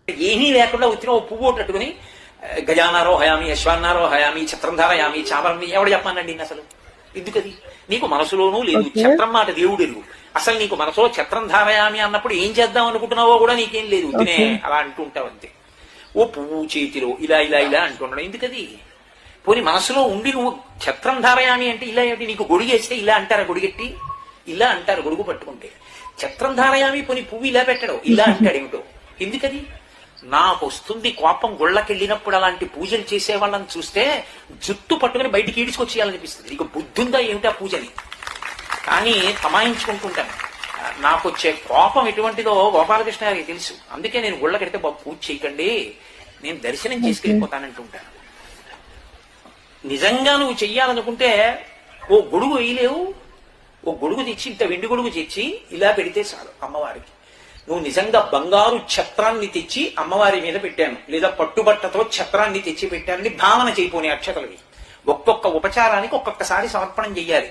ఏమీ లేకుండా వచ్చిన ఓ పువ్వు ఒకట్టుకుని గజానారో హయామి అశ్వాన్నారో హయామి ఛత్రం ధారయామి చామరం ఎవడు చెప్పానండి అసలు ఎందుకది నీకు మనసులోనూ లేదు. ఛత్రం మాట దేవుడు ఎరుగు. అసలు నీకు మనసులో ఛత్రం ధారయామి అన్నప్పుడు ఏం చేద్దాం అనుకుంటున్నావో కూడా నీకేం లేదు. తినే అలా అంటూ ఉంటావు అంతే. ఓ పువ్వు చేతిలో ఇలా ఇలా ఇలా అంటుండడం ఎందుకది? పోనీ మనసులో ఉండి నువ్వు ఛత్రం ధారయామి అంటే ఇలా ఏంటి? నీకు గొడుగు వేస్తే ఇలా అంటారా? గొడుగెట్టి ఇలా అంటారు గొడుగు పట్టుకుంటే. ఛత్రం ధారయామి పోనీ పువ్వు ఇలా పెట్టడం ఇలా అంటాడు ఏమిటో ఎందుకది? నాకు వస్తుంది కోపం. గుళ్ళకెళ్ళినప్పుడు అలాంటి పూజలు చేసే వాళ్ళని చూస్తే జుట్టు పట్టుకుని బయటికి ఈడ్చుకొచ్చేయాలనిపిస్తుంది. నీకు బుద్ధుందా ఏమిటా పూజని? కానీ తమాయించుకుంటుంటాను. నాకు వచ్చే కోపం ఎటువంటిదో గోపాలకృష్ణ గారికి తెలుసు. అందుకే నేను గుళ్ళకెడితే బాబు పూజ చేయకండి, నేను దర్శనం చేసుకెళ్ళిపోతానంటుంటాను. నిజంగా నువ్వు చెయ్యాలనుకుంటే ఓ గొడుగు వేయలేవు. ఓ గొడుగు తెచ్చి ఇంత వెండి గొడుగు తెచ్చి ఇలా పెడితే చాలు అమ్మవారికి. నువ్వు నిజంగా బంగారు ఛత్రాన్ని తెచ్చి అమ్మవారి మీద పెట్టాను, లేదా పట్టుబట్టతో ఛత్రాన్ని తెచ్చి పెట్టానని భావన చేయపోని అక్షతలవి. ఒక్కొక్క ఉపచారానికి ఒక్కొక్కసారి సమర్పణం చెయ్యాలి.